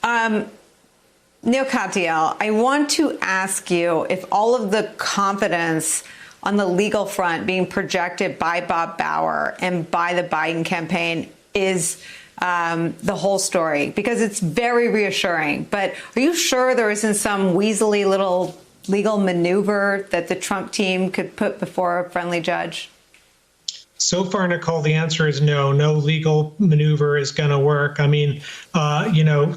Neal Katyal, I want to ask you if all of the confidence on the legal front being projected by Bob Bauer and by the Biden campaign is the whole story, because it's very reassuring. But are you sure there isn't some weaselly little legal maneuver that the Trump team could put before a friendly judge? So far, Nicole, the answer is no. No legal maneuver is going to work. I mean,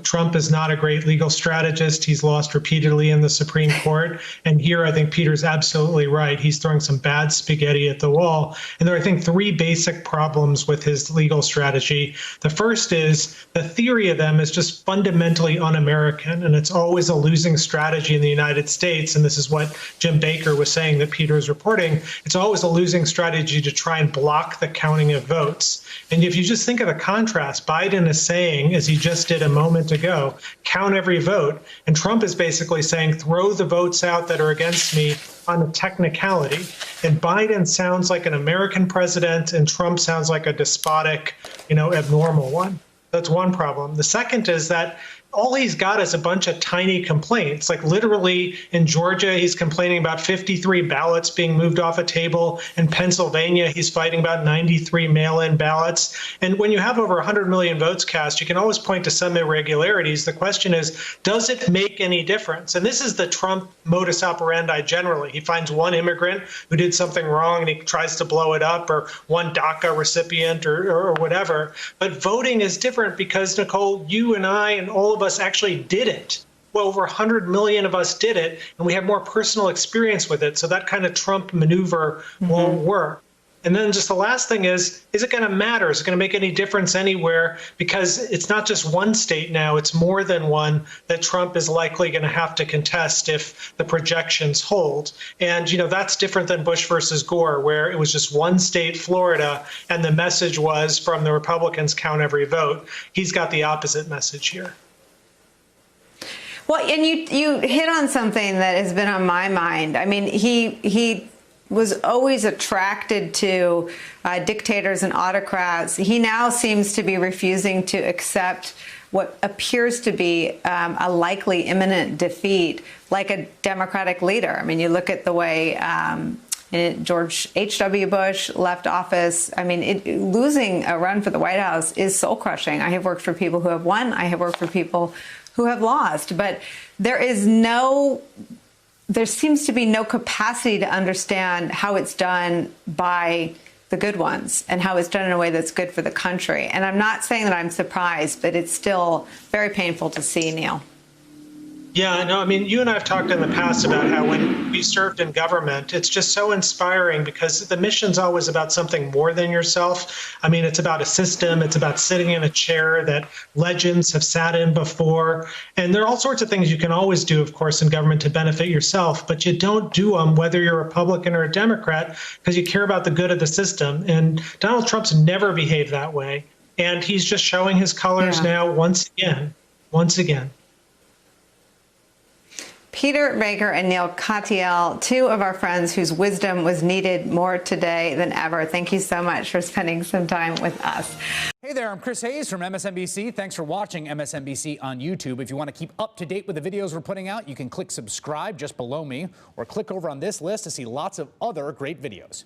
Trump is not a great legal strategist. He's lost repeatedly in the Supreme Court. And here, I think Peter's absolutely right. He's throwing some bad spaghetti at the wall. And there are, I think, three basic problems with his legal strategy. The first is the theory of them is just fundamentally un-American, and it's always a losing strategy in the United States. And this is what Jim Baker was saying that Peter is reporting. It's always a losing strategy to try and block the counting of votes. And if you just think of the contrast, Biden is saying, as he just did a moment ago, count every vote. And Trump is basically saying, throw the votes out that are against me on a technicality. And Biden sounds like an American president, and Trump sounds like a despotic, abnormal one. That's one problem. The second is that all he's got is a bunch of tiny complaints. Like literally in Georgia, he's complaining about 53 ballots being moved off a table. In Pennsylvania, he's fighting about 93 mail-in ballots. And when you have over 100 million votes cast, you can always point to some irregularities. The question is, does it make any difference? And this is the Trump modus operandi generally. He finds one immigrant who did something wrong and he tries to blow it up, or one DACA recipient or whatever. But voting is different because, Nicole, you and I and all of us actually did it. Well, over 100 million of us did it, and we have more personal experience with it. So that kind of Trump maneuver won't work. And then just the last thing is it going to matter? Is it going to make any difference anywhere? Because it's not just one state now, it's more than one that Trump is likely going to have to contest if the projections hold. And, that's different than Bush versus Gore, where it was just one state, Florida, and the message was from the Republicans, count every vote. He's got the opposite message here. Well, and you hit on something that has been on my mind. I mean, he was always attracted to dictators and autocrats. He now seems to be refusing to accept what appears to be a likely imminent defeat, like a Democratic leader. I mean, you look at the way George H.W. Bush left office. I mean, losing a run for the White House is soul-crushing. I have worked for people who have won. I have worked for people who have lost. But there seems to be no capacity to understand how it's done by the good ones and how it's done in a way that's good for the country. And I'm not saying that I'm surprised, but it's still very painful to see, Neal. Yeah, no, I mean, you and I have talked in the past about how when we served in government, it's just so inspiring because the mission's always about something more than yourself. I mean, it's about a system. It's about sitting in a chair that legends have sat in before. And there are all sorts of things you can always do, of course, in government to benefit yourself, but you don't do them whether you're a Republican or a Democrat because you care about the good of the system. And Donald Trump's never behaved that way. And he's just showing his colors now once again. Peter Baker and Neal Katyal, two of our friends whose wisdom was needed more today than ever. Thank you so much for spending some time with us. Hey there, I'm Chris Hayes from MSNBC. Thanks for watching MSNBC on YouTube. If you want to keep up to date with the videos we're putting out, you can click subscribe just below me or click over on this list to see lots of other great videos.